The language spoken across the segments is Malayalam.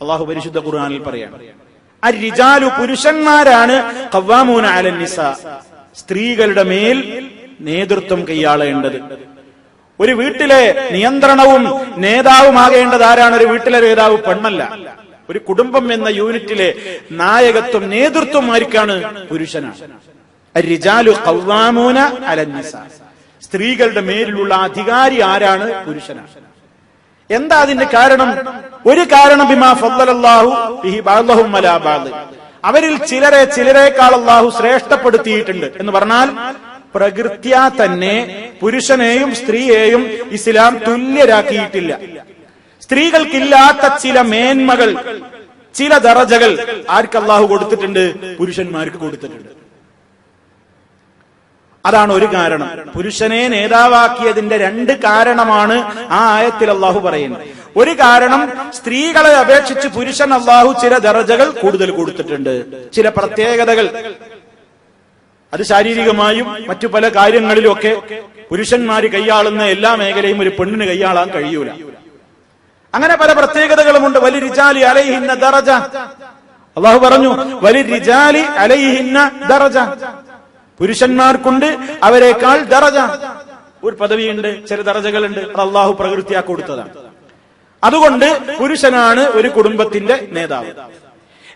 അള്ളാഹു പരിശുദ്ധ ഖുർആനിൽ പറയാണ്, അർ-റിജാലു പുരുഷന്മാരാണ് ഖവ്വാമൂന അലൻ നിസാ സ്ത്രീകളുടെ മേൽ നേതൃത്വം കൈയാളേണ്ടത്. ഒരു വീട്ടിലെ നിയന്ത്രണവും നേതാവുമാകേണ്ടത് ആരാണ്? ഒരു വീട്ടിലെ നേതാവ് പെണ്ണല്ല. ഒരു കുടുംബം എന്ന യൂണിറ്റിലെ നായകത്വം നേതൃത്വം ആർക്കാണ്? പുരുഷനാണ്. അർ-റിജാലു ഖവ്വാമൂന അലൻ നിസാ സ്ത്രീകളുടെ മേലുള്ള അധികാരി ആരാണ്? പുരുഷനാണ്. എന്താ അതിന്റെ കാരണം? ഒരു കാരണം ബിമാ ഫദ്ദലല്ലാഹു ബിഹി ബഅദഹും അലാ ബഅദ് അവരിൽ ചിലരെക്കാൾ അല്ലാഹു ശ്രേഷ്ഠപ്പെടുത്തിയിട്ടുണ്ട് എന്ന് പറഞ്ഞാൽ പ്രകൃത്യാ തന്നെ പുരുഷനെയും സ്ത്രീയെയും ഇസ്ലാം തുല്യരാക്കിയിട്ടില്ല. സ്ത്രീകൾക്കില്ലാത്ത ചില മേന്മകൾ, ചില ദറജകൾ ആർക്ക് അല്ലാഹു കൊടുത്തിട്ടുണ്ട്? പുരുഷന്മാർക്ക് കൊടുത്തിട്ടുണ്ട്. അതാണ് ഒരു കാരണം. പുരുഷനെ നേതാവാക്കിയതിന്റെ രണ്ട് കാരണമാണ് ആ ആയത്തിൽ അല്ലാഹു പറയുന്നത്. ഒരു കാരണം, സ്ത്രീകളെ അപേക്ഷിച്ച് പുരുഷൻ അല്ലാഹു ചില ദറജകൾ കൂടുതൽ കൊടുത്തിട്ടുണ്ട്, ചില പ്രത്യേകതകൾ. അത് ശാരീരികമായും മറ്റു പല കാര്യങ്ങളിലുമൊക്കെ പുരുഷന്മാര് കൈയാളുന്ന എല്ലാ മേഖലയും ഒരു പെണ്ണിന് കൈയാളാൻ കഴിയൂല. അങ്ങനെ പല പ്രത്യേകതകളുമുണ്ട്. വലിരിജാലി അലൈഹിന്ന ദറജ അല്ലാഹു പറഞ്ഞു, വലിരിജാലി അലൈഹിന്ന ദറജ പുരുഷന്മാർക്കുണ്ട് അവരെക്കാൾ ദറജ, ഒരു പദവിയുണ്ട്, ചില ദറജകളുണ്ട്. അത് അല്ലാഹു പ്രകൃതിയാ കൊടുത്തതാണ്. അതുകൊണ്ട് പുരുഷനാണ് ഒരു കുടുംബത്തിന്റെ നേതാവ്.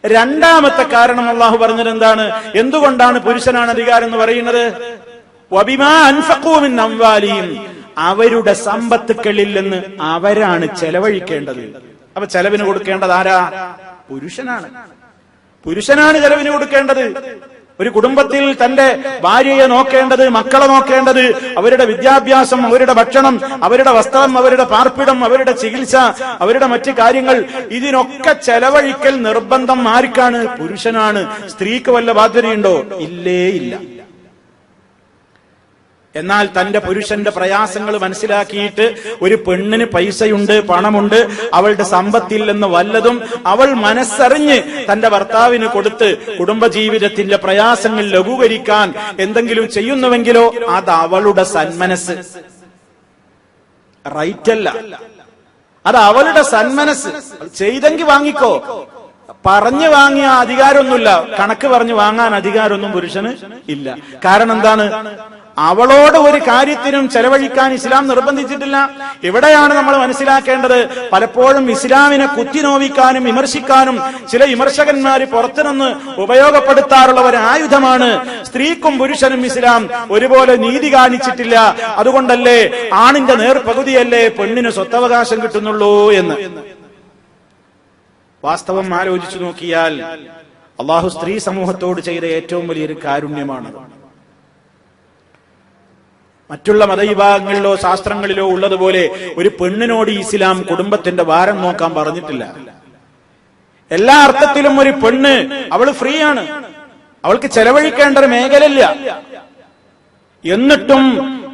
രണ്ടാമത്തെ കാരണം അല്ലാഹു പറഞ്ഞത് എന്താണ്? എന്തുകൊണ്ടാണ് പുരുഷനാണ് അധികാരം എന്ന് പറയുന്നത്? വബിമാ അൻഫഖൂ മിൻ അംവാലിഹിം അവരുടെ സമ്പത്തുക്കളിൽ നിന്ന് അവരാണ് ചെലവഴിക്കേണ്ടത്. അപ്പൊ ചെലവിന് കൊടുക്കേണ്ടത് ആരാ? പുരുഷനാണ്. പുരുഷനാണ് ചെലവിന് കൊടുക്കേണ്ടത്. ഒരു കുടുംബത്തിൽ തന്റെ ഭാര്യയെ നോക്കേണ്ടത്, മക്കളെ നോക്കേണ്ടത്, അവരുടെ വിദ്യാഭ്യാസം, അവരുടെ ഭക്ഷണം, അവരുടെ വസ്ത്രം, അവരുടെ പാർപ്പിടം, അവരുടെ ചികിത്സ, അവരുടെ മറ്റു കാര്യങ്ങൾ, ഇതിനൊക്കെ ചെലവഴിക്കൽ നിർബന്ധം ആർക്കാണ്? പുരുഷനാണ്. സ്ത്രീക്ക് വല്ല ബാധ്യതയുണ്ടോ? ഇല്ലേ ഇല്ല. എന്നാൽ തന്റെ പുരുഷന്റെ പ്രയാസങ്ങൾ മനസ്സിലാക്കിയിട്ട് ഒരു പെണ്ണിന് പൈസയുണ്ട്, പണമുണ്ട്, അവളുടെ സമ്പത്തില്ലെന്ന് വല്ലതും അവൾ മനസ്സറിഞ്ഞ് തന്റെ ഭർത്താവിന് കൊടുത്ത് കുടുംബജീവിതത്തിന്റെ പ്രയാസങ്ങൾ ലഘൂകരിക്കാൻ എന്തെങ്കിലും ചെയ്യുന്നുവെങ്കിലോ അത് അവളുടെ സന്മനസ്, റൈറ്റല്ല. അത് അവളുടെ സന്മനസ്. ചെയ്തെങ്കിൽ വാങ്ങിക്കോ. പറഞ്ഞു വാങ്ങിയ അധികാരമൊന്നുമില്ല, കണക്ക് പറഞ്ഞു വാങ്ങാൻ അധികാരമൊന്നും പുരുഷന് ഇല്ല. കാരണം എന്താണ്? അവളോട് ഒരു കാര്യത്തിനും ചെലവഴിക്കാൻ ഇസ്ലാം നിർബന്ധിച്ചിട്ടില്ല. ഇവിടെയാണ് നമ്മൾ മനസ്സിലാക്കേണ്ടത്. പലപ്പോഴും ഇസ്ലാമിനെ കുത്തിനോവിക്കാനും വിമർശിക്കാനും ചില വിമർശകന്മാര് പുറത്തുനിന്ന് ഉപയോഗപ്പെടുത്താറുള്ള ഒരു ആയുധമാണ്. സ്ത്രീക്കും പുരുഷനും ഇസ്ലാം ഒരുപോലെ നീതി കാണിച്ചിട്ടില്ല, അതുകൊണ്ടല്ലേ ആണിന്റെ നേർപകുതിയല്ലേ പെണ്ണിന് സ്വത്തവകാശം കിട്ടുന്നുള്ളൂ എന്ന്. വാസ്തവം ആലോചിച്ചു നോക്കിയാൽ അള്ളാഹു സ്ത്രീ സമൂഹത്തോട് ചെയ്ത ഏറ്റവും വലിയൊരു കാരുണ്യമാണ്. മറ്റുള്ള മതവിഭാഗങ്ങളിലോ ശാസ്ത്രങ്ങളിലോ ഉള്ളതുപോലെ ഒരു പെണ്ണിനോട് ഇസ്ലാം കുടുംബത്തിന്റെ ഭാരം നോക്കാൻ പറഞ്ഞിട്ടില്ല. എല്ലാ അർത്ഥത്തിലും ഒരു പെണ്ണ് അവള് ഫ്രീ ആണ്, അവൾക്ക് ചെലവഴിക്കേണ്ട ഒരു മേഖലയില്ല. എന്നിട്ടും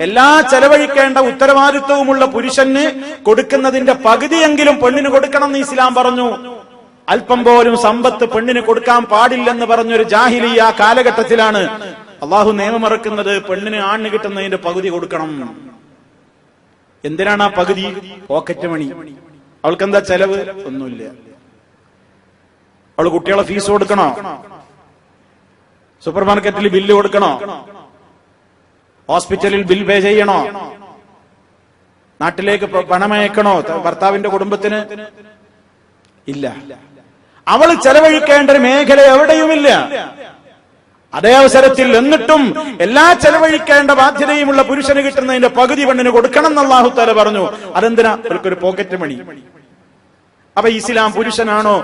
എല്ലാ ചെലവഴിക്കേണ്ട ഉത്തരവാദിത്വവുമുള്ള പുരുഷന് കൊടുക്കുന്നതിന്റെ പകുതിയെങ്കിലും പെണ്ണിന് കൊടുക്കണം എന്ന് ഇസ്ലാം പറഞ്ഞു. അല്പം പോലും സമ്പത്ത് പെണ്ണിന് കൊടുക്കാൻ പാടില്ലെന്ന് പറഞ്ഞൊരു ജാഹിലിയ്യ കാലഘട്ടത്തിലാണ് അള്ളാഹു നിയമമിറക്കുന്നത്. പെണ്ണിന് ആണിന് കിട്ടുന്നതിന്റെ പകുതി കൊടുക്കണം. എന്തിനാണ് ആ പകുതി? Pocket money. അവൾക്കെന്താ ചെലവ്? ഒന്നുമില്ല. അവള് കുട്ടികളെ ഫീസ് കൊടുക്കണോ? സൂപ്പർ മാർക്കറ്റിൽ ബില്ല് കൊടുക്കണോ? ഹോസ്പിറ്റലിൽ ബിൽ പേ ചെയ്യണോ? നാട്ടിലേക്ക് പണമയക്കണോ ഭർത്താവിന്റെ കുടുംബത്തിന്? ഇല്ല. അവള് ചെലവഴിക്കേണ്ട ഒരു മേഖല എവിടെയുമില്ല. അതേ അവസരത്തിൽ എന്നിട്ടും എല്ലാ ചെലവഴിക്കേണ്ട ബാധ്യതയുമുള്ള പുരുഷന് കിട്ടുന്നതിന്റെ പകുതി പെണ്ണിന് കൊടുക്കണം എന്ന് അല്ലാഹു തആല പറഞ്ഞു. അതെന്തിനാ? അവർക്കൊരു പോക്കറ്റ് മണി. അപ്പൊ ഇസ്ലാം പുരുഷനാണോ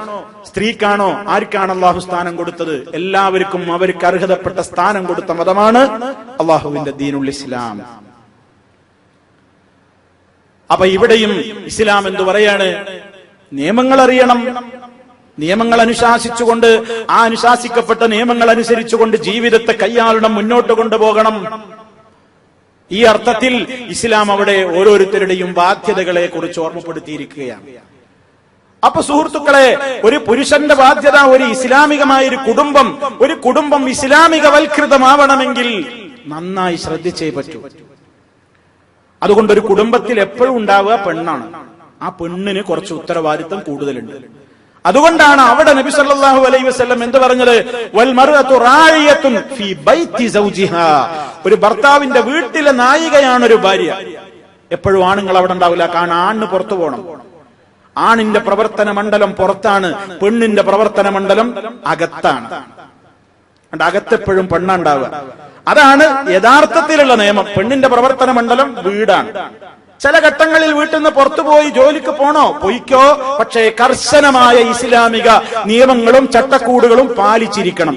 സ്ത്രീക്കാണോ ആർക്കാണ് അല്ലാഹു സ്ഥാനം കൊടുത്തത്? എല്ലാവർക്കും അവർക്ക് അർഹതപ്പെട്ട സ്ഥാനം കൊടുത്ത മതമാണ് അല്ലാഹുവിന്റെ ദീനുൽ ഇസ്ലാം. അപ്പൊ ഇവിടെയും ഇസ്ലാം എന്തു പറയാണ്? നിയമങ്ങൾ അറിയണം, നിയമങ്ങൾ അനുശാസിച്ചുകൊണ്ട് ആ അനുശാസിക്കപ്പെട്ട നിയമങ്ങൾ അനുസരിച്ചുകൊണ്ട് ജീവിതത്തെ കൈയാളണം, മുന്നോട്ട് കൊണ്ടുപോകണം. ഈ അർത്ഥത്തിൽ ഇസ്ലാം അവിടെ ഓരോരുത്തരുടെയും ബാധ്യതകളെ കുറിച്ച് ഓർമ്മപ്പെടുത്തിയിരിക്കുകയാണ്. അപ്പൊ സുഹൃത്തുക്കളെ, ഒരു പുരുഷന്റെ ബാധ്യത ഒരു ഇസ്ലാമികമായ ഒരു കുടുംബം ഇസ്ലാമികവൽകൃതമാവണമെങ്കിൽ നന്നായി ശ്രദ്ധിച്ചേ പറ്റൂ. അതുകൊണ്ട് ഒരു കുടുംബത്തിൽ എപ്പോഴും ഉണ്ടാവുക പെണ്ണാണ്. ആ പെണ്ണിന് കുറച്ച് ഉത്തരവാദിത്തം കൂടുതലുണ്ട്. അതുകൊണ്ടാണ് അവിടെ നബി സല്ലല്ലാഹു അലൈഹി വസല്ലം എന്ത് പറഞ്ഞത്? വൽ മർഅതു റായിയത്തുൻ ഫീ ബൈതി സൗജിഹാ. ഒരു ഭർത്താവിന്റെ വീട്ടിലെ നായികയാണ് ഒരു ഭാര്യ. എപ്പോഴും ആണുങ്ങൾ അവിടെ ഉണ്ടാവില്ല, കാരണം ആണിന് പുറത്തു പോകണം. ആണിന്റെ പ്രവർത്തന മണ്ഡലം പുറത്താണ്, പെണ്ണിന്റെ പ്രവർത്തന മണ്ഡലം അകത്താണ്. അകത്തെപ്പോഴും പെണ്ണുണ്ടാവുക. അതാണ് യഥാർത്ഥത്തിലുള്ള നിയമം. പെണ്ണിന്റെ പ്രവർത്തന മണ്ഡലം വീടാണ്. ചില ഘട്ടങ്ങളിൽ വീട്ടിൽ നിന്ന് പുറത്തുപോയി ജോലിക്ക് പോണോ, പൊയ്ക്കോ, പക്ഷേ കർശനമായ ഇസ്ലാമിക നിയമങ്ങളും ചട്ടക്കൂടുകളും പാലിച്ചിരിക്കണം.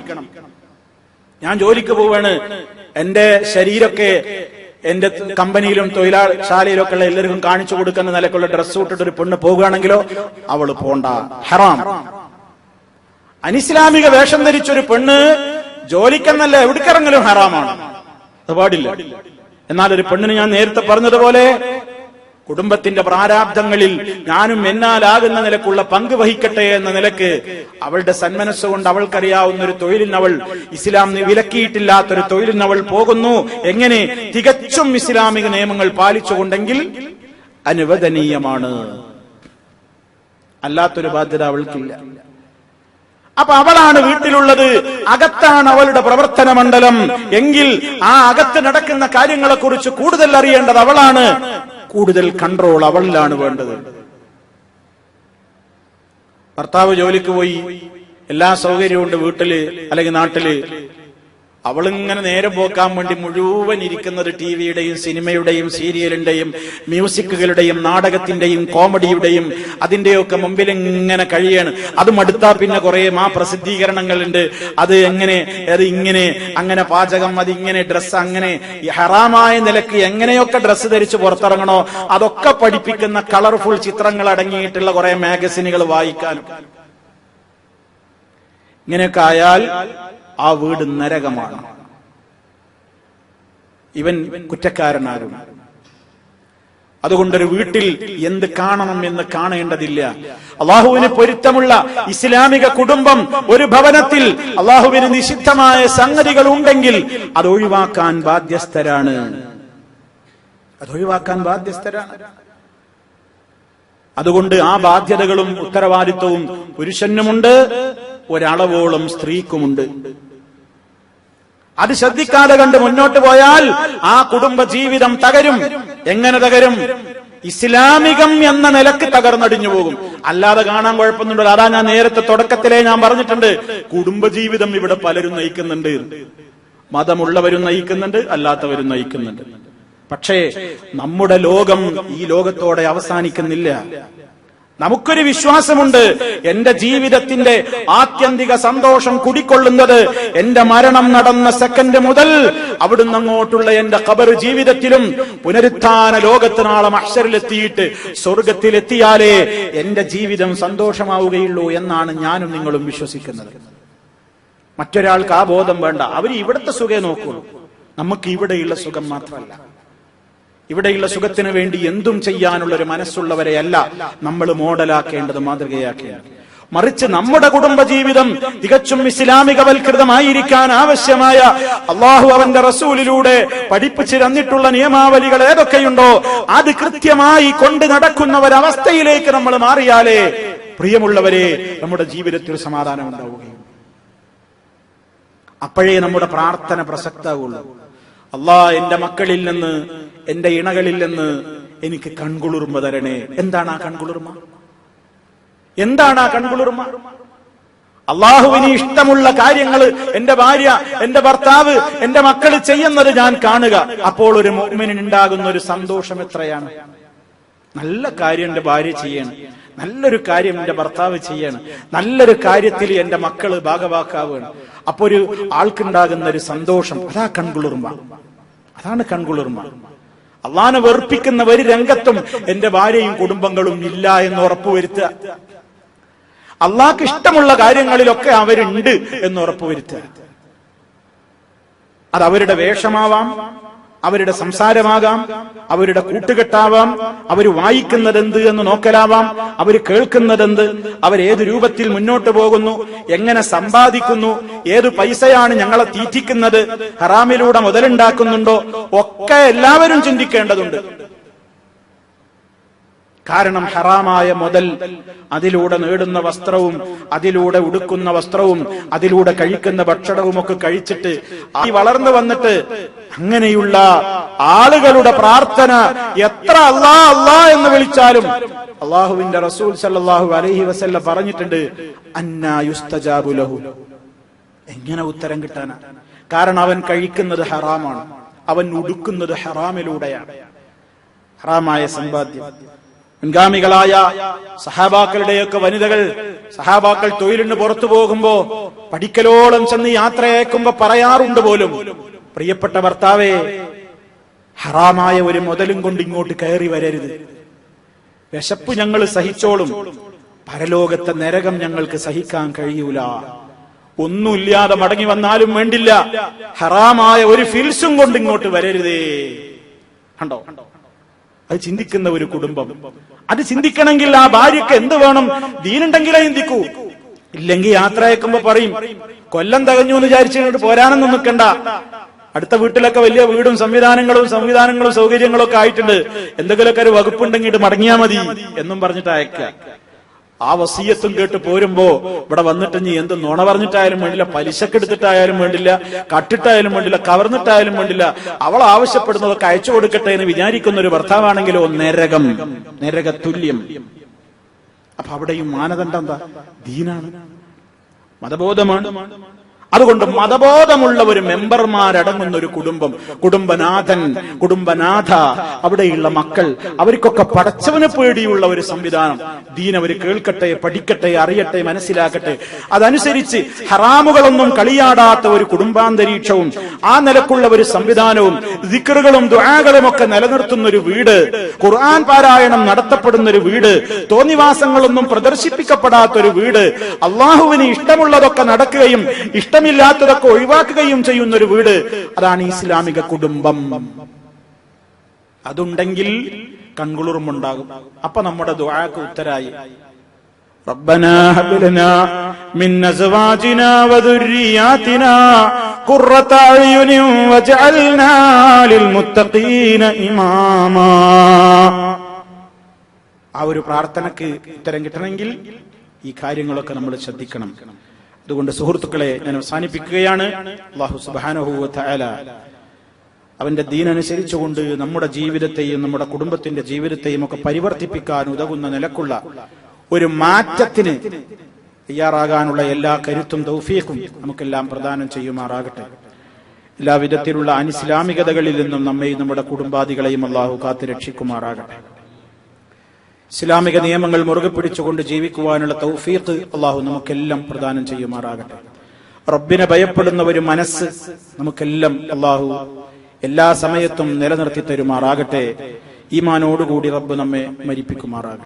ഞാൻ ജോലിക്ക് പോവാണ്, എന്റെ ശരീരമൊക്കെ എന്റെ കമ്പനിയിലും തൊഴിലാളിശാലയിലും ഒക്കെ ഉള്ള എല്ലാവർക്കും കാണിച്ചു കൊടുക്കുന്ന നിലക്കുള്ള ഡ്രസ്സ് ഇട്ടിട്ട് ഒരു പെണ്ണ് പോകുകയാണെങ്കിലോ അവള് പോണ്ട, ഹറാം. അനിസ്ലാമിക വേഷം ധരിച്ചൊരു പെണ്ണ് ജോലിക്കെന്നല്ല എവിടേക്കിറങ്ങലും ഹറാമാണ്, അത് പാടില്ല. എന്നാൽ ഒരു പെണ്ണിന് ഞാൻ നേരത്തെ പറഞ്ഞതുപോലെ കുടുംബത്തിന്റെ പ്രാരാബ്ധങ്ങളിൽ ഞാനും എന്നാലാകുന്ന നിലക്കുള്ള പങ്ക് വഹിക്കട്ടെ എന്ന നിലക്ക് അവളുടെ സന്മനസ്സുകൊണ്ട് അവൾക്കറിയാവുന്ന ഒരു തൊഴിലിന് അവൾ, ഇസ്ലാം വിലക്കിയിട്ടില്ലാത്തൊരു തൊഴിലിന് അവൾ പോകുന്നു. എങ്ങനെ? തികച്ചും ഇസ്ലാമിക നിയമങ്ങൾ പാലിച്ചുകൊണ്ടെങ്കിൽ അനുവദനീയമാണ്. അല്ലാത്തൊരു ബാധ്യത അവൾക്കില്ല. അപ്പൊ അവളാണ് വീട്ടിലുള്ളത്, അകത്താണ് അവളുടെ പ്രവർത്തന മണ്ഡലം എങ്കിൽ ആ അകത്ത് നടക്കുന്ന കാര്യങ്ങളെ കുറിച്ച് കൂടുതൽ അറിയേണ്ടത് അവളാണ്. കൂടുതൽ കൺട്രോൾ അവളിലാണ് വേണ്ടത്. ഭർത്താവ് ജോലിക്ക് പോയി, എല്ലാ സൗകര്യവും ഉണ്ട് വീട്ടില് അല്ലെങ്കിൽ നാട്ടില്. അവളിങ്ങനെ നേരം പോക്കാൻ വേണ്ടി മുഴുവൻ ഇരിക്കുന്നത് ടിവിയുടെയും സിനിമയുടെയും സീരിയലിന്റെയും മ്യൂസിക്കുകളുടെയും നാടകത്തിന്റെയും കോമഡിയുടെയും അതിന്റെയൊക്കെ മുമ്പിൽ ഇങ്ങനെ കഴിയാണ്. അത് മടുത്താ പിന്നെ കുറെ പ്രസിദ്ധീകരണങ്ങളുണ്ട്. അത് എങ്ങനെ, അത് ഇങ്ങനെ, അങ്ങനെ പാചകം, അതിങ്ങനെ ഡ്രസ്സ്, അങ്ങനെ ഹറാമായ നിലക്ക് എങ്ങനെയൊക്കെ ഡ്രസ്സ് ധരിച്ച് പുറത്തിറങ്ങണോ അതൊക്കെ പഠിപ്പിക്കുന്ന കളർഫുൾ ചിത്രങ്ങൾ അടങ്ങിയിട്ടുള്ള കുറെ മാഗസിനുകൾ വായിക്കാനും. ഇങ്ങനെയൊക്കെ ആയാൽ ആ വീട് നരകമാണ്, ഇവൻ കുറ്റക്കാരനാകും. അതുകൊണ്ടൊരു വീട്ടിൽ എന്ത് കാണണം എന്ന് കാണേണ്ടതില്ല. അള്ളാഹുവിന് പൊരുത്തമുള്ള ഇസ്ലാമിക കുടുംബം ഒരു ഭവനത്തിൽ അള്ളാഹുവിന് നിഷിദ്ധമായ സംഗതികൾ ഉണ്ടെങ്കിൽ അത് ഒഴിവാക്കാൻ ബാധ്യസ്ഥരാണ്. അതുകൊണ്ട് ആ ബാധ്യതകളും ഉത്തരവാദിത്വവും പുരുഷനുമുണ്ട്, ഒരളവോളം സ്ത്രീക്കുമുണ്ട്. അത് ശ്രദ്ധിക്കാതെ കണ്ട് മുന്നോട്ട് പോയാൽ ആ കുടുംബ ജീവിതം തകരും. എങ്ങനെ തകരും? ഇസ്ലാമികം എന്ന നിലക്ക് തകർന്നടിഞ്ഞു പോകും. അല്ലാതെ കാണാൻ കുഴപ്പമൊന്നുണ്ടല്ലോ. അതാ ഞാൻ നേരത്തെ തുടക്കത്തിലേ ഞാൻ പറഞ്ഞിട്ടുണ്ട്, കുടുംബജീവിതം ഇവിടെ പലരും നയിക്കുന്നുണ്ട്. മതമുള്ളവരും നയിക്കുന്നുണ്ട്, അല്ലാത്തവരും നയിക്കുന്നുണ്ട്. പക്ഷേ നമ്മുടെ ലോകം ഈ ലോകത്തോടെ അവസാനിക്കുന്നില്ല. നമുക്കൊരു വിശ്വാസമുണ്ട്, എന്റെ ജീവിതത്തിന്റെ ആത്യന്തിക സന്തോഷം കുടിക്കൊള്ളുന്നത് എന്റെ മരണം നടന്ന സെക്കൻഡ് മുതൽ അവിടുന്ന് അങ്ങോട്ടുള്ള എന്റെ ഖബർ ജീവിതത്തിലും പുനരുത്ഥാന ലോകത്ത് നാളെ മഹ്ശറിലെത്തിയിട്ട് സ്വർഗത്തിലെത്തിയാലേ എന്റെ ജീവിതം സന്തോഷമാവുകയുള്ളൂ എന്നാണ് ഞാനും നിങ്ങളും വിശ്വസിക്കുന്നത്. മറ്റൊരാൾക്ക് ആ ബോധം വേണ്ട. അവർ ഇവിടുത്തെ സുഖം നോക്കുള്ളൂ. നമുക്ക് ഇവിടെയുള്ള സുഖം മാത്രമല്ല, ഇവിടെയുള്ള സുഖത്തിന് വേണ്ടി എന്തും ചെയ്യാനുള്ളൊരു മനസ്സുള്ളവരെയല്ല നമ്മൾ മോഡലാക്കേണ്ടത്, മാതൃകയാക്കേണ്ടത്. മറിച്ച് നമ്മുടെ കുടുംബജീവിതം തികച്ചും ഇസ്ലാമികവൽകൃതമായിരിക്കാൻ ആവശ്യമായ അള്ളാഹു അവന്റെ റസൂലിലൂടെ പഠിപ്പിച്ചു തന്നിട്ടുള്ള നിയമാവലികൾ ഏതൊക്കെയുണ്ടോ അത് കൃത്യമായി കൊണ്ട് നടക്കുന്ന ഒരവസ്ഥയിലേക്ക് നമ്മൾ മാറിയാലേ പ്രിയമുള്ളവരെ നമ്മുടെ ജീവിതത്തിൽ സമാധാനം ഉണ്ടാവുകയും അപ്പോഴേ നമ്മുടെ പ്രാർത്ഥന പ്രസക്തമാകുള്ളൂ. അല്ലാ, എന്റെ മക്കളിൽ നിന്ന്, എന്റെ ഇണകളിൽ നിന്ന് എനിക്ക് കൺകുളിർമ തരണേ. എന്താണ് ആ കൺകുളിർമ? എന്താണ് ആ കൺകുളിർമ? അള്ളാഹുവിന് ഇഷ്ടമുള്ള കാര്യങ്ങൾ എന്റെ ഭാര്യ, എന്റെ ഭർത്താവ്, എന്റെ മക്കൾ ചെയ്യുന്നത് ഞാൻ കാണുക. അപ്പോൾ ഒരു മുഅ്മിനിന് ഉണ്ടാകുന്ന ഒരു സന്തോഷം എത്രയാണ്! നല്ല കാര്യം എന്റെ ഭാര്യ ചെയ്യണം, നല്ലൊരു കാര്യം എന്റെ ഭർത്താവ് ചെയ്യണം, നല്ലൊരു കാര്യത്തിൽ എന്റെ മക്കള് ഭാഗവാക്കാവുകയാണ്. അപ്പൊ ഒരു ആൾക്കുണ്ടാകുന്ന ഒരു സന്തോഷം, അതാ കൺകുളിർമ. അതാണ് കൺകുളിർമ. അള്ളാനെ വെറുപ്പിക്കുന്ന ഒരു രംഗത്തും എന്റെ ഭാര്യയും കുടുംബങ്ങളും ഇല്ല എന്ന് ഉറപ്പുവരുത്തുക. അള്ളാഹ്ക്ക് ഇഷ്ടമുള്ള കാര്യങ്ങളിലൊക്കെ അവരുണ്ട് എന്ന് ഉറപ്പുവരുത്തുക. അത് അവരുടെ വേഷമാവാം, അവരുടെ സംസാരമാകാം, അവരുടെ കൂട്ടുകെട്ടാവാം, അവർ വായിക്കുന്നതെന്ത് എന്ന് നോക്കലാവാം, അവർ കേൾക്കുന്നതെന്ത്, അവരേത് രൂപത്തിൽ മുന്നോട്ട് പോകുന്നു, എങ്ങനെ സമ്പാദിക്കുന്നു, ഏത് പൈസയാണ് ഞങ്ങളെ തീറ്റിക്കുന്നത്, ഹറാമിലൂടെ മുതലുണ്ടാക്കുന്നുണ്ടോ, ഒക്കെ എല്ലാവരും ചിന്തിക്കേണ്ടതുണ്ട്. കാരണം ഹറാമായ മുതൽ, അതിലൂടെ നേടുന്ന വസ്ത്രവും അതിലൂടെ ഉടുക്കുന്ന വസ്ത്രവും അതിലൂടെ കഴിക്കുന്ന ഭക്ഷണവും ഒക്കെ കഴിച്ചിട്ട് ഈ വളർന്നു വന്നിട്ട് അങ്ങനെയുള്ള ആളുകളുടെ പ്രാർത്ഥന എത്ര അല്ലാ അല്ലാ എന്ന് വിളിച്ചാലും അള്ളാഹുവിന്റെ റസൂൽ സല്ലല്ലാഹു അലൈഹി വസല്ലം പറഞ്ഞിട്ടുണ്ട്, അന്നാ യുസ്തജാബു ലഹു, എങ്ങനെ ഉത്തരം കിട്ടാനാ? കാരണം അവൻ കഴിക്കുന്നത് ഹറാമാണ്, അവൻ ഉടുക്കുന്നത് ഹറാമിലൂടെയാണ്. ഹറാമായ സമ്പാദ്യം. മുൻഗാമികളായ സഹാബാക്കളുടെയൊക്കെ വനിതകൾ, സഹാബാക്കൾ തൊഴിലിന് പുറത്തു പോകുമ്പോ പഠിക്കലോളം ചെന്ന് യാത്രയയക്കുമ്പോ പറയാറുണ്ട് പോലും, പ്രിയപ്പെട്ട ഭർത്താവേ, ഹറാമായ ഒരു മുതലും കൊണ്ട് ഇങ്ങോട്ട് കയറി വരരുത്. വിശപ്പ് ഞങ്ങൾ സഹിച്ചോളും, പരലോകത്തെ നരകം ഞങ്ങൾക്ക് സഹിക്കാൻ കഴിയൂല. ഒന്നുമില്ലാതെ മടങ്ങി വന്നാലും വേണ്ടില്ല, ഹറാമായ ഒരു ഫിൽസും കൊണ്ട് ഇങ്ങോട്ട് വരരുതേ. കണ്ടോ? അത് ചിന്തിക്കുന്ന ഒരു കുടുംബം. അത് ചിന്തിക്കണമെങ്കിൽ ആ ഭാര്യക്ക് എന്ത് വേണം? ദീനുണ്ടെങ്കിലേ ചിന്തിക്കൂ. ഇല്ലെങ്കിൽ യാത്ര അയക്കുമ്പോ പറയും, കൊല്ലം തികഞ്ഞു എന്ന് വിചാരിച്ചിട്ട് പോരാനൊന്നും നിൽക്കണ്ട, അടുത്ത വീട്ടിലൊക്കെ വലിയ വീടും സംവിധാനങ്ങളും സൗകര്യങ്ങളും ഒക്കെ ആയിട്ടുണ്ട്, എന്തെങ്കിലുമൊക്കെ ഒരു വകുപ്പുണ്ടെങ്കിൽ മടങ്ങിയാ മതി എന്നും പറഞ്ഞിട്ട് അയക്കുക. ആ വസീയത്തും കേട്ട് പോരുമ്പോ ഇവിടെ വന്നിട്ട് നീ എന്ത് നുണ പറഞ്ഞിട്ടായാലും വേണ്ടില്ല, പലിശക്കെടുത്തിട്ടായാലും വേണ്ടില്ല, കട്ടിട്ടായാലും വേണ്ടില്ല, കവർന്നിട്ടായാലും വേണ്ടില്ല, അവൾ ആവശ്യപ്പെടുന്നതൊക്കെ അയച്ചു കൊടുക്കട്ടെ എന്ന് വിചാരിക്കുന്ന ഒരു ഭർത്താവാണെങ്കിലോ നരകതുല്യം. അപ്പൊ അവിടെയും മാനദണ്ഡം എന്താ? ദീനാണ്, മതബോധമാണ്. അതുകൊണ്ട് മതബോധമുള്ള ഒരു മെമ്പർമാരടങ്ങുന്ന ഒരു കുടുംബം, കുടുംബനാഥ, അവിടെയുള്ള മക്കൾ, അവർക്കൊക്കെ പടച്ചവനെ പേടിയുള്ള ഒരു സംവിധാനം, ദീൻ അവർ കേൾക്കട്ടെ, പഠിക്കട്ടെ, അറിയട്ടെ, മനസ്സിലാക്കട്ടെ. അതനുസരിച്ച് ഹറാമുകളൊന്നും കളിയാടാത്ത ഒരു കുടുംബാന്തരീക്ഷവും ആ നിലക്കുള്ള ഒരു സംവിധാനവും ദിക്റുകളും ദുആകളും ഒക്കെ നിലനിർത്തുന്ന ഒരു വീട്, ഖുർആൻ പാരായണം നടത്തപ്പെടുന്ന ഒരു വീട്, തോന്നിവാസങ്ങളൊന്നും പ്രദർശിപ്പിക്കപ്പെടാത്ത ഒരു വീട്, അള്ളാഹുവിന് ഇഷ്ടമുള്ളതൊക്കെ നടക്കുകയും ഇഷ്ടമില്ലാത്തതൊക്കെ ഒഴിവാക്കുകയും ചെയ്യുന്ന ഒരു വീട്, അതാണ് ഇസ്ലാമിക കുടുംബം. അതുണ്ടെങ്കിൽ കൺകുളിർമുണ്ടാകും. അപ്പൊ നമ്മുടെ ദുആക്ക് ഉത്തരായി. റബ്ബനാ ഹബ് ലനാ മിൻ അസ്വാജിനാ വദുർരിയാതിനാ ഖുർറത അയുനിൻ വജഅൽനാ ലിൽ മുത്തഖീന ഇമാമാ. ആ ഒരു പ്രാർത്ഥനയ്ക്ക് ഉത്തരം കിട്ടണമെങ്കിൽ ഈ കാര്യങ്ങളൊക്കെ നമ്മൾ ശ്രദ്ധിക്കണം. അതുകൊണ്ട് സുഹൃത്തുക്കളെ, ഞാൻ അവസാനിപ്പിക്കുകയാണ്. അല്ലാഹു സുബ്ഹാനഹു വ തആല അവന്റെ ദീനനുസരിച്ചുകൊണ്ട് നമ്മുടെ ജീവിതത്തെയും നമ്മുടെ കുടുംബത്തിന്റെ ജീവിതത്തെയും ഒക്കെ പരിവർത്തിപ്പിക്കാൻ ഉതകുന്ന നിലക്കുള്ള ഒരു മാറ്റത്തിന് തയ്യാറാകാനുള്ള എല്ലാ കരുത്തും തൗഫീഖും നമുക്കെല്ലാം പ്രദാനം ചെയ്യുമാറാകട്ടെ. എല്ലാവിധത്തിലുള്ള അനിസ്ലാമികതകളിൽ നിന്നും നമ്മെയും നമ്മുടെ കുടുംബാദികളെയും അല്ലാഹു കാത്തു രക്ഷിക്കുമാറാകട്ടെ. ഇസ്ലാമിക നിയമങ്ങൾ മുറുകെ പിടിച്ചുകൊണ്ട് ജീവിക്കുവാനുള്ള തൗഫീഖ് അല്ലാഹു നമുക്കെല്ലാം പ്രദാനം ചെയ്യുമാറാകട്ടെ. റബ്ബിനെ ഭയപ്പെടുന്ന ഒരു മനസ്സ് നമുക്കെല്ലാം അല്ലാഹു എല്ലാ സമയത്തും നിലനിർത്തി തരുമാറാകട്ടെ. ഈമാനോടുകൂടി റബ്ബ് നമ്മെ മരിപ്പിക്കുമാറാകട്ടെ.